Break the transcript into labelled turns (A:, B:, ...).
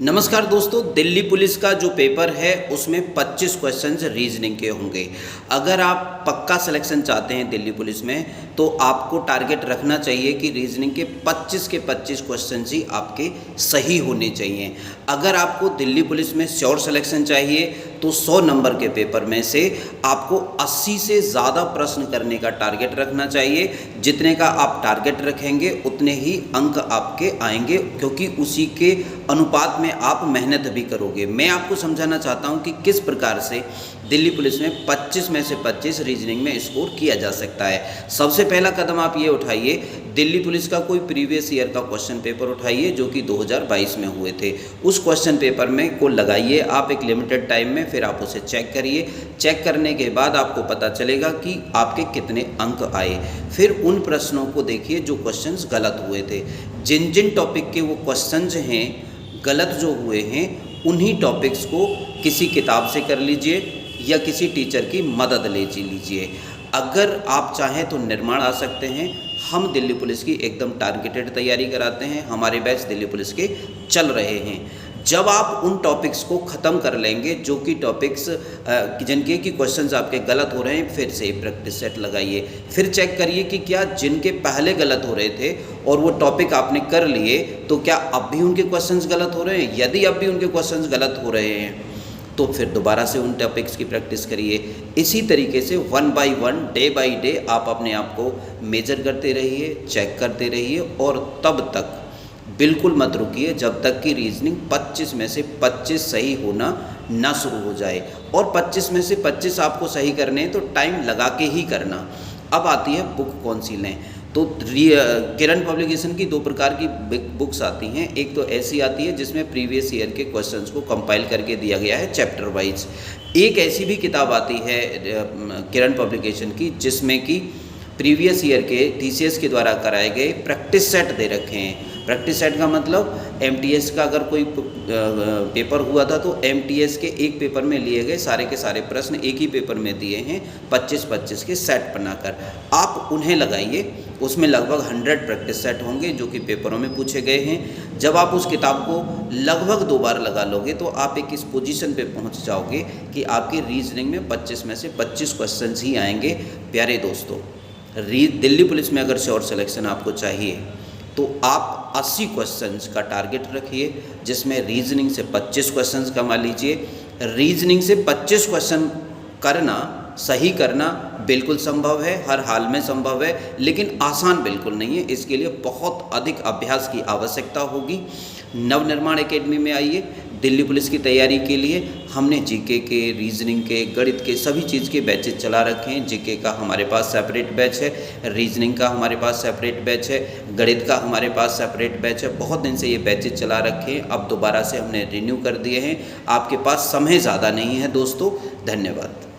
A: नमस्कार दोस्तों, दिल्ली पुलिस का जो पेपर है उसमें 25 क्वेश्चंस रीजनिंग के होंगे। अगर आप पक्का सिलेक्शन चाहते हैं दिल्ली पुलिस में तो आपको टारगेट रखना चाहिए कि रीजनिंग के 25 क्वेश्चंस ही आपके सही होने चाहिए। अगर आपको दिल्ली पुलिस में श्योर सिलेक्शन चाहिए तो 100 नंबर के पेपर में से आपको 80 से ज़्यादा प्रश्न करने का टारगेट रखना चाहिए। जितने का आप टारगेट रखेंगे उतने ही अंक आपके आएंगे, क्योंकि उसी के अनुपात में आप मेहनत भी करोगे। मैं आपको समझाना चाहता हूं कि किस प्रकार से दिल्ली पुलिस में 25 में से 25 रीजनिंग में स्कोर किया जा सकता है। सबसे पहला कदम आप ये उठाइए, दिल्ली पुलिस का कोई प्रीवियस ईयर का क्वेश्चन पेपर उठाइए जो कि 2022 में हुए थे। उस क्वेश्चन पेपर में को लगाइए आप एक लिमिटेड टाइम में, फिर आप उसे चेक करिए। चेक करने के बाद आपको पता चलेगा कि आपके कितने अंक आए। फिर उन प्रश्नों को देखिए जो क्वेश्चंस गलत हुए थे। जिन जिन टॉपिक के वो क्वेश्चंस हैं गलत जो हुए हैं, उन्हीं टॉपिक्स को किसी किताब से कर लीजिए या किसी टीचर की मदद ले लीजिए। अगर आप चाहें तो निर्माण आ सकते हैं। हम दिल्ली पुलिस की एकदम टारगेटेड तैयारी कराते हैं। हमारे बैच दिल्ली पुलिस के चल रहे हैं। जब आप उन टॉपिक्स को ख़त्म कर लेंगे जो कि टॉपिक्स जिनके कि क्वेश्चंस आपके गलत हो रहे हैं, फिर से प्रैक्टिस सेट लगाइए। फिर चेक करिए कि क्या जिनके पहले गलत हो रहे थे और वो टॉपिक आपने कर लिए तो क्या अब भी उनके क्वेश्चंस गलत हो रहे हैं। यदि अब भी उनके क्वेश्चंस गलत हो रहे हैं तो फिर दोबारा से उन टॉपिक्स की प्रैक्टिस करिए। इसी तरीके से 1 बाय 1 डे बाय डे आप अपने आप को मेजर करते रहिए, चेक करते रहिए और तब तक बिल्कुल मत रुकिए जब तक कि रीजनिंग 25 में से 25 सही होना ना शुरू हो जाए। और 25 में से 25 आपको सही करने हैं तो टाइम लगा के ही करना। अब आती है बुक कौन सी लें। तो किरण पब्लिकेशन की 2 प्रकार की बुक्स आती हैं। एक तो ऐसी आती है जिसमें प्रीवियस ईयर के क्वेश्चंस को कंपाइल करके दिया गया है चैप्टर वाइज। एक ऐसी भी किताब आती है किरण पब्लिकेशन की जिसमें कि प्रीवियस ईयर के टीसीएस के द्वारा कराए गए प्रैक्टिस सेट दे रखे हैं। प्रैक्टिस सेट का मतलब एमटीएस का अगर कोई पेपर हुआ था तो एमटीएस के एक पेपर में लिए गए सारे के सारे प्रश्न एक ही पेपर में दिए हैं 25-25 के सेट बनाकर। आप उन्हें लगाइए। उसमें लगभग 100 प्रैक्टिस सेट होंगे जो कि पेपरों में पूछे गए हैं। जब आप उस किताब को लगभग 2 बार लगा लोगे तो आप एक इस पोजीशन पे पहुंच जाओगे कि आपकी रीजनिंग में 25 में से 25 क्वेश्चन ही आएंगे। प्यारे दोस्तों, दिल्ली पुलिस में अगर श्योर सिलेक्शन आपको चाहिए तो आप 80 क्वेश्चंस का टारगेट रखिए, जिसमें रीजनिंग से 25 क्वेश्चंस कमा लीजिए। रीजनिंग से 25 क्वेश्चन करना, सही करना बिल्कुल संभव है, हर हाल में संभव है, लेकिन आसान बिल्कुल नहीं है। इसके लिए बहुत अधिक अभ्यास की आवश्यकता होगी। नवनिर्माण एकेडमी में आइए। दिल्ली पुलिस की तैयारी के लिए हमने जीके के, रीजनिंग के, गणित के सभी चीज़ के बैचेज चला रखे हैं। जीके का हमारे पास सेपरेट बैच है, रीजनिंग का हमारे पास सेपरेट बैच है, गणित का हमारे पास सेपरेट बैच है। बहुत दिन से ये बैचेज चला रखे हैं, अब दोबारा से हमने रिन्यू कर दिए हैं। आपके पास समय ज़्यादा नहीं है दोस्तों। धन्यवाद।